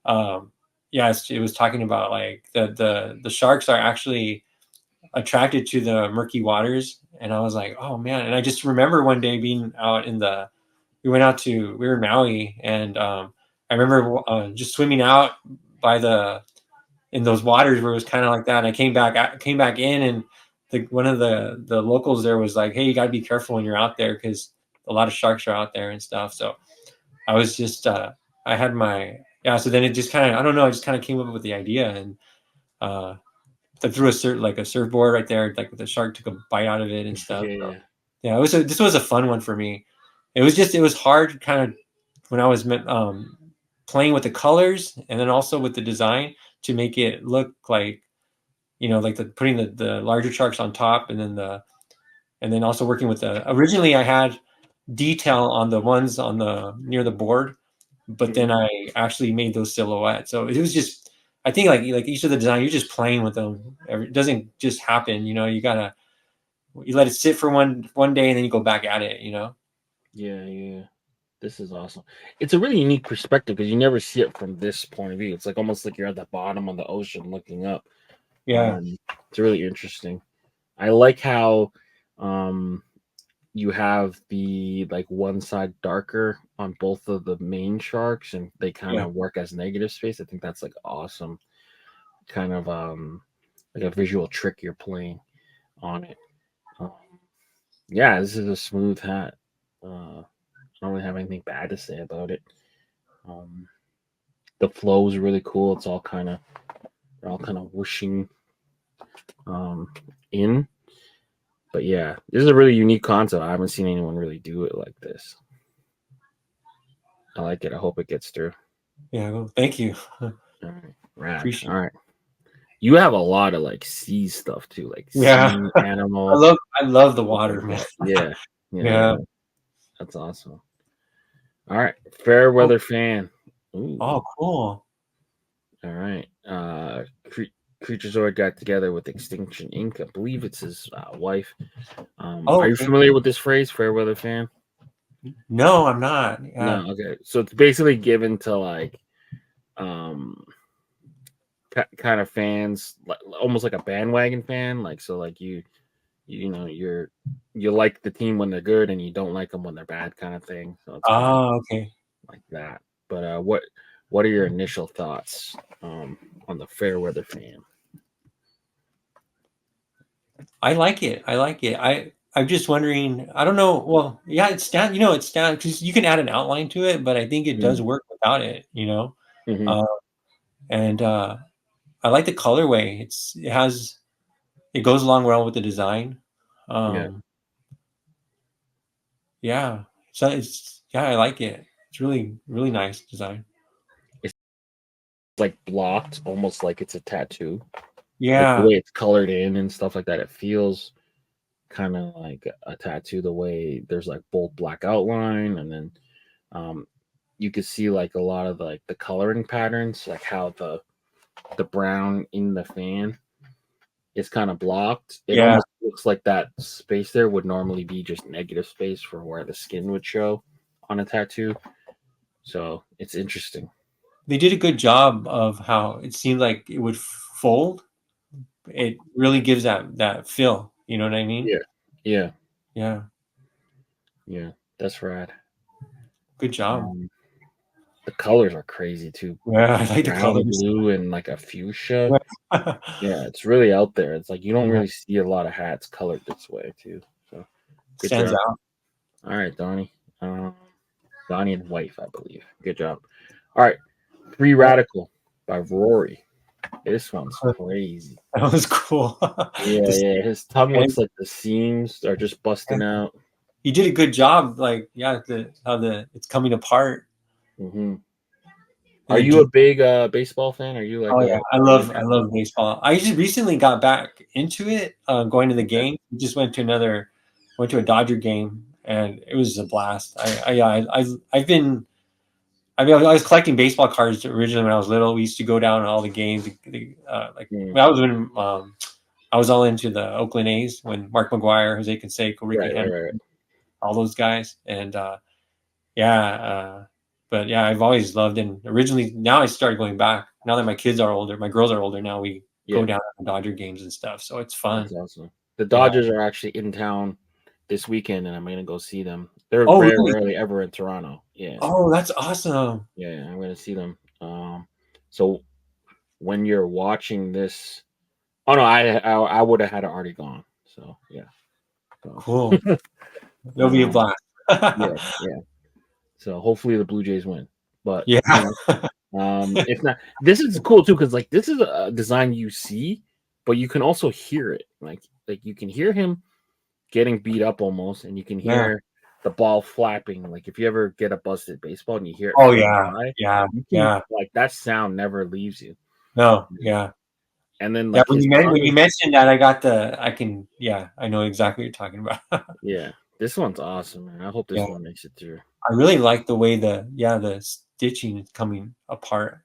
B: um, yeah, it was talking about like the sharks are actually attracted to the murky waters, and I was like, oh man, and I just remember one day being out we were in Maui, and I remember just swimming out by in those waters where it was kind of like that. And I came back in, and one of the locals there was like, "Hey, you got to be careful when you're out there because a lot of sharks are out there and stuff." So I was just I had my yeah. So then it just kind of I don't know. I just kind of came up with the idea, and uh, threw a surfboard right there, like the shark took a bite out of it and stuff.
A: Yeah.
B: So, yeah, this was a fun one for me. It was hard kind of when I was playing with the colors and then also with the design to make it look like, like putting the larger sharks on top and then also working with originally I had detail on the ones on the near the board, but then I actually made those silhouettes. So it was just, I think like each of the design, you're just playing with them. It doesn't just happen, you let it sit for one day and then you go back at it,
A: Yeah. This is awesome. It's a really unique perspective because you never see it from this point of view. It's like almost like you're at the bottom of the ocean looking up.
B: Yeah.
A: It's really interesting. I like how you have the like one side darker on both of the main sharks and they kind of work as negative space. I think that's like awesome. Kind of like a visual trick you're playing on it. Yeah, this is a smooth hat. I don't really have anything bad to say about it. The flow is really cool. It's all kind of whooshing in. But yeah, this is a really unique concept. I haven't seen anyone really do it like this. I like it. I hope it gets through.
B: Yeah, well, thank you.
A: All right, rad.
B: Appreciate
A: all right. You have a lot of like sea stuff too, like sea animals.
B: I love the water, man.
A: Yeah. That's awesome. All right, fair weather fan. Ooh.
B: Oh, cool.
A: All right. Creaturezoid got together with Extinction Inc. I believe it's his wife. Are you familiar with this phrase, fair weather fan?
B: No, I'm not.
A: No, okay. So it's basically given to like kind of fans, almost like a bandwagon fan. Like, so like you like the team when they're good and you don't like them when they're bad, kind of thing. So it's
B: okay,
A: like that. But what are your initial thoughts on the fair weather fan?
B: I like it. I'm just wondering. I don't know. Well, yeah, it's down. It's down because you can add an outline to it, but I think it does work without it. And I like the colorway. It goes along well with the design. Yeah. So I like it. It's really, really nice design.
A: It's like blocked, almost like it's a tattoo.
B: Yeah.
A: Like the way it's colored in and stuff like that. It feels kind of like a tattoo. The way there's like bold black outline, and then you can see like a lot of like the coloring patterns, like how the brown in the fan is kind of blocked. It almost looks like that space there would normally be just negative space for where the skin would show on a tattoo. So it's interesting.
B: They did a good job of how it seemed like it would fold. It really gives that feel. You know what I mean?
A: Yeah. That's rad.
B: Good job.
A: The colors are crazy too.
B: Yeah, I like the colors.
A: Blue and like a fuchsia. Yeah, it's really out there. It's like you don't really see a lot of hats colored this way too. So good
B: stands
A: job.
B: out.
A: All right, Donnie. Donnie and wife, I believe. Good job. All right, Free Radical by Rory. This one's crazy.
B: That was cool.
A: Yeah. His tongue looks like the seams are just busting out.
B: He did a good job. Like, how it's coming apart.
A: Mm-hmm. Are you a big baseball fan? Are you like?
B: Oh yeah, I love baseball. I just recently got back into it, going to the game. We just went to a Dodger game, and it was a blast. I was collecting baseball cards originally when I was little. We used to go down to all the games. When I was all into the Oakland A's when Mark McGwire, Jose Canseco, Ricky Henry, all those guys, and but yeah, I've always loved it. And originally, now I started going back. Now that my kids are older, my girls are older. Now we go down to Dodger games and stuff. So it's fun.
A: That's awesome. The Dodgers are actually in town this weekend, and I'm gonna go see them. They're very rarely ever in Toronto. Yeah.
B: Oh, that's awesome.
A: Yeah, I'm gonna see them. So when you're watching this, oh no, I would have had it already gone. So yeah.
B: Cool. It'll be a blast.
A: Yeah. So hopefully the Blue Jays win. But if not, this is cool too because like this is a design you see but you can also hear it. Like you can hear him getting beat up almost, and you can
B: Yeah.
A: hear the ball flapping. Like if you ever get a busted baseball and you hear it
B: Oh
A: fly
B: yeah.
A: by,
B: Yeah.
A: you can
B: Yeah.
A: like that sound never leaves you.
B: No. Yeah.
A: And then
B: Yeah.
A: like his tongue
B: When you
A: is,
B: mentioned that, I know exactly what you're talking about.
A: yeah, this one's awesome, man. I hope this
B: Yeah.
A: one makes it through.
B: I really like the way the stitching is coming apart.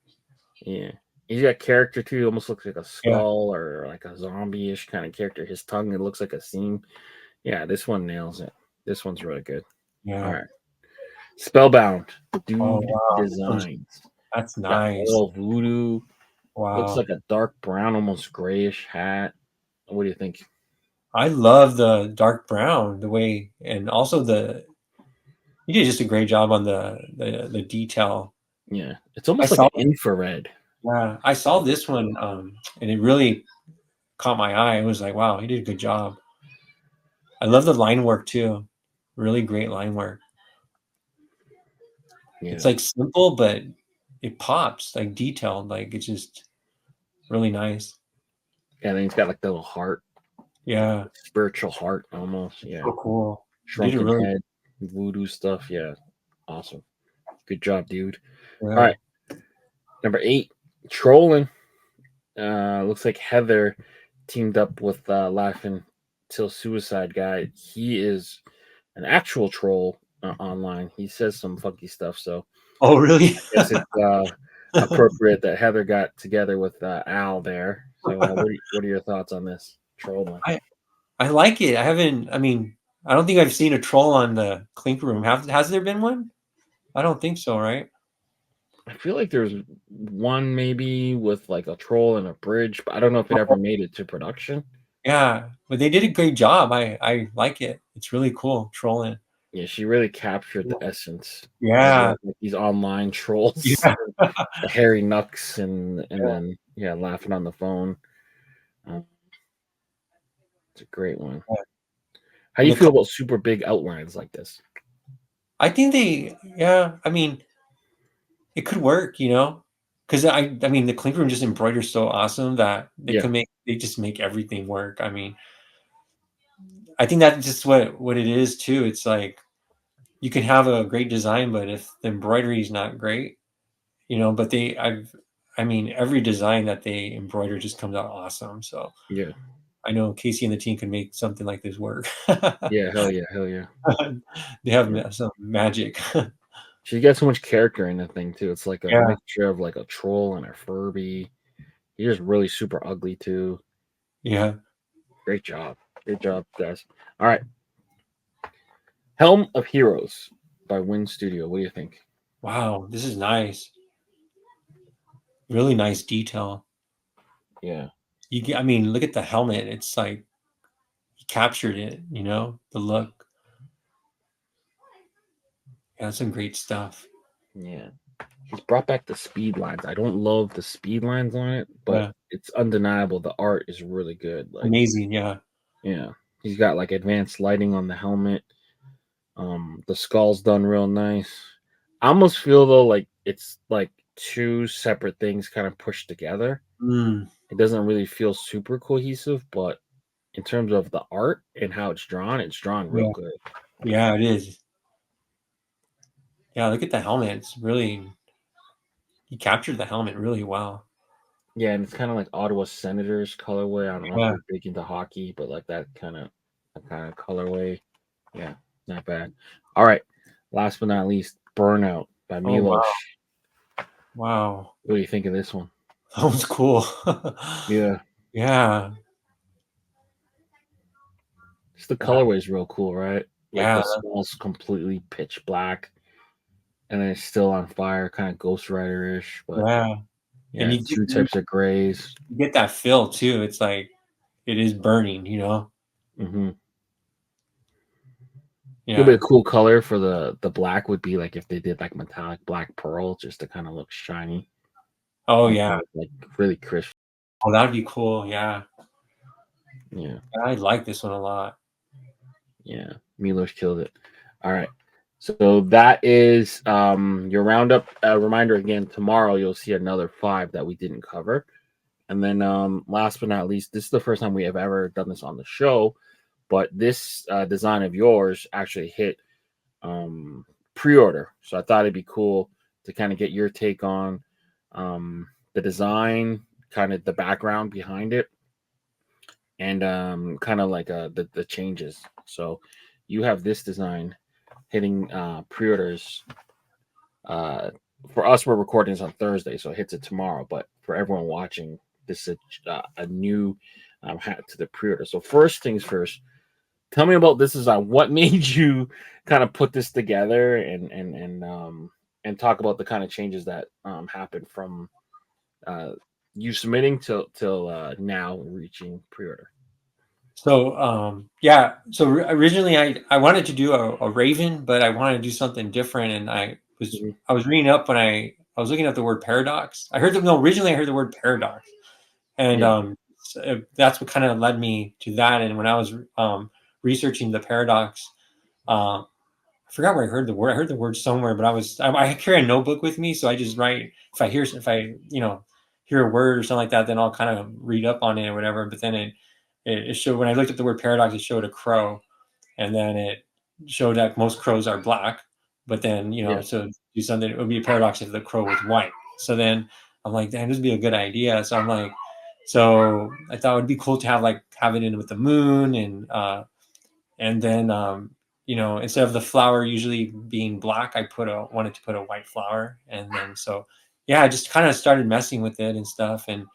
A: Yeah. He's got character too. He almost looks like a
B: Yeah.
A: skull or like a zombie-ish kind of character. His tongue, it looks like a seam. Yeah, this one nails it. This one's really good. All
B: Yeah.
A: right. Spellbound.
B: Oh
A: Dude
B: wow.
A: Designs.
B: That's
A: Got a
B: nice.
A: little voodoo. Looks
B: Wow.
A: like a dark brown, almost grayish hat. What do you think?
B: I love the dark brown, the way, and also you did just a great job on the detail.
A: Yeah. It's
B: I
A: almost like
B: saw
A: an infrared.
B: Yeah, I saw this one, and it really caught my eye. It was like, wow, he did a good job. I love the line work too. Really great line work.
A: Yeah.
B: It's like simple, but it pops, like detailed. Like it's just really nice.
A: And then he's got like the little heart,
B: Yeah,
A: spiritual heart almost. Yeah.
B: so cool. You did a
A: Shrunken
B: really
A: head, voodoo stuff. Yeah. Awesome. Good job, dude. All
B: yeah.
A: right. Number 8, trolling. Looks like Heather teamed up with Laughing Till Suicide guy. He is an actual troll online. He says some funky stuff, so
B: Oh, really?
A: I guess it's appropriate that Heather got together with Al there. So, what are your thoughts on this trolling?
B: I like it. I haven't. I mean, I don't think I've seen a troll on the Clink Room. Has there been one? I don't think so. Right?
A: I feel like there's one maybe with like a troll and a bridge, but I don't know if it ever made it to production.
B: Yeah, but they did a great job. I like it. It's really cool trolling.
A: Yeah, she really captured the essence of
B: Yeah,
A: what like, these online trolls,
B: yeah,
A: the hairy knucks, and
B: yeah.
A: then yeah, laughing on the phone. Uh, it's a great one.
B: Yeah.
A: How do
B: And
A: you feel about super big outlines like this?
B: I think yeah. I mean, it could work, because I mean, the Clink Room just embroiders so awesome that
A: Yeah,
B: they just make everything work. I mean, I think that's just what it is too. It's like you can have a great design, but if the embroidery is not great, but I mean, every design that they embroider just comes out awesome. So
A: yeah,
B: I know Casey and the team can make something like this work.
A: yeah, hell yeah, hell yeah.
B: They have
A: Yeah.
B: some magic.
A: She got so much character in the thing too. It's like a
B: Yeah.
A: mixture of like a troll and a Furby. He's just really super ugly too.
B: Yeah.
A: Great job, guys. All right, Helm of Heroes by Win Studio. What do you think?
B: Wow. This is nice. Really nice detail.
A: Yeah,
B: I mean, look at the helmet. It's like he captured it, the look. Yeah, that's some great stuff.
A: yeah. He's brought back the speed lines. I don't love the speed lines on it, but
B: Yeah.
A: it's undeniable. The art is really good. Like,
B: Amazing. Yeah.
A: yeah, he's got like advanced lighting on the helmet. The skull's done real nice. I almost feel though like it's like two separate things kind of pushed together.
B: Mm,
A: It doesn't really feel super cohesive, but in terms of the art and how it's drawn real
B: yeah.
A: good.
B: Yeah, it is. Yeah, look at the helmet. He captured the helmet really well.
A: Yeah, and it's kind of like Ottawa Senators colorway. I don't know if
B: Yeah.
A: you're big into hockey, but like that kind of colorway. Yeah, not bad. All right, last but not least, Burnout by
B: Oh,
A: Milos.
B: wow. Wow.
A: What do you think of this one?
B: That was cool.
A: Yeah,
B: Yeah.
A: just the
B: Wow.
A: colorway is real cool, right? Like
B: Yeah.
A: the skull's completely pitch black, and then it's still on fire, kind of Ghost Rider ish. But
B: Yeah. And
A: yeah, two types of grays.
B: you get that feel too. It's like it is burning.
A: Mm-hmm. It'll be
B: Yeah.
A: a cool color for the black would be like if they did like metallic black pearl, just to kind of look shiny.
B: Oh yeah.
A: Like really crisp.
B: Oh, that'd be cool. Yeah.
A: Yeah,
B: I like this one a lot.
A: yeah. Milos killed it. All right. So that is your roundup. Reminder again, tomorrow you'll see another 5 that we didn't cover. And then last but not least, this is the first time we have ever done this on the show, but this design of yours actually hit pre-order. So I thought it'd be cool to kind of get your take on the design, kind of the background behind it, and kind of like the changes. So you have this design hitting pre-orders. For us, we're recording this on Thursday, so it hits it tomorrow. But for everyone watching, this is a new hat to the pre-order. So first things first, tell me about this design. What made you kind of put this together, and talk about the kind of changes that happened from you submitting till now reaching pre-order.
B: So yeah, so originally I wanted to do a Raven, but I wanted to do something different, and I was reading up when I was looking at the word paradox. Originally I heard the word paradox, and so that's what kind of led me to that. And when I was researching the paradox, I forgot where I heard the word. I heard the word somewhere, but I carry a notebook with me, so I just write if I hear a word or something like that, then I'll kind of read up on it or whatever. But then it showed, when I looked at the word paradox, it showed a crow, and then it showed that most crows are black. But then so do something, it would be a paradox if the crow was white. So then I'm like, damn, this would be a good idea. So I'm like, so I thought it would be cool to have it in with the moon, and then instead of the flower usually being black, I wanted to put a white flower. And then yeah, I just kind of started messing with it and stuff. And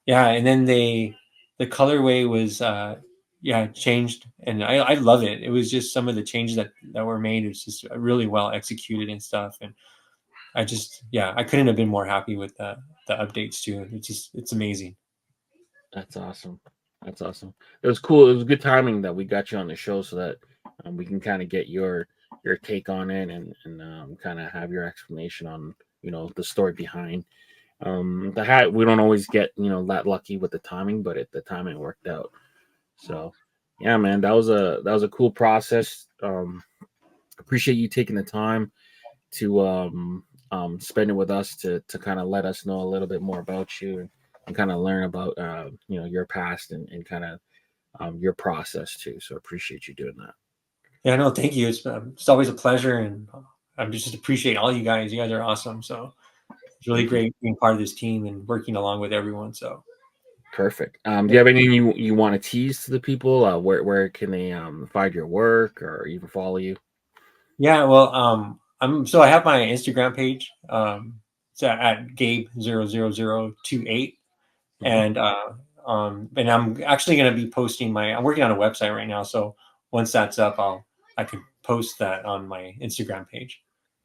B: yeah, and then the colorway was changed, and I love it. It was just some of the changes that were made. It was just really well executed and stuff. And I couldn't have been more happy with the updates too. It's amazing.
A: That's awesome. That's awesome. It was cool. It was good timing that we got you on the show so that we can kind of get your take on it, and kind of have your explanation on the story behind the hat. We don't always get that lucky with the timing, but the timing worked out. So yeah, man, that was a cool process. Appreciate you taking the time to spend it with us to kind of let us know a little bit more about you, and kind of learn about your past, and kind of your process too. So appreciate you doing that.
B: Yeah, no, thank you. It's always a pleasure, and I just appreciate all you guys. You guys are awesome. So it's really great being part of this team and working along with everyone. So
A: perfect. Do you have anything you want to tease to the people? Where can they find your work or even follow you?
B: Yeah, well, I have my Instagram page. It's at Gabe00028, and I'm actually going to be posting I'm working on a website right now. So once that's up, I can post that on my Instagram page.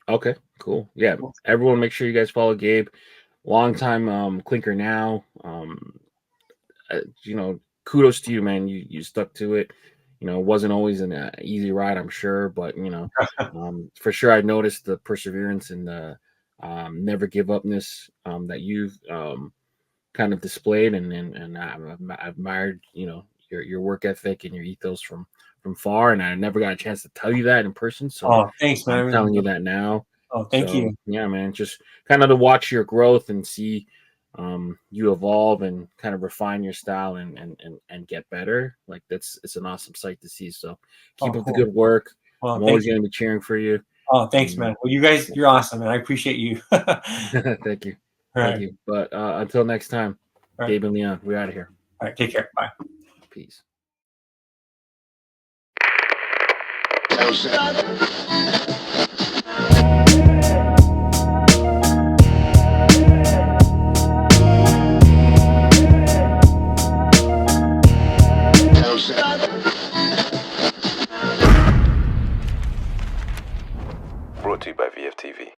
A: Okay, cool. Yeah, everyone, make sure you guys follow Gabe. Long time clinker now. Kudos to you, man. You stuck to it. It wasn't always an easy ride, I'm sure, but for sure I noticed the perseverance and the never give upness that you've kind of displayed, and I've admired your work ethic and your ethos from far, and I never got a chance to tell you that in person. So
B: thanks, man.
A: I'm telling you that now.
B: Oh, thank you.
A: Yeah, man, just kind of to watch your growth and see you evolve and kind of refine your style and get better. Like it's an awesome sight to see. So keep up the good work.
B: Well,
A: I'm always going to be cheering for you.
B: Oh, thanks, man. Well, you guys, you're awesome, man. I appreciate you.
A: Thank you. Thank you. But until next time, Gabe and Leon, we're out of here.
B: All right, take care. Bye.
A: Peace.
C: Brought to you by VFTV.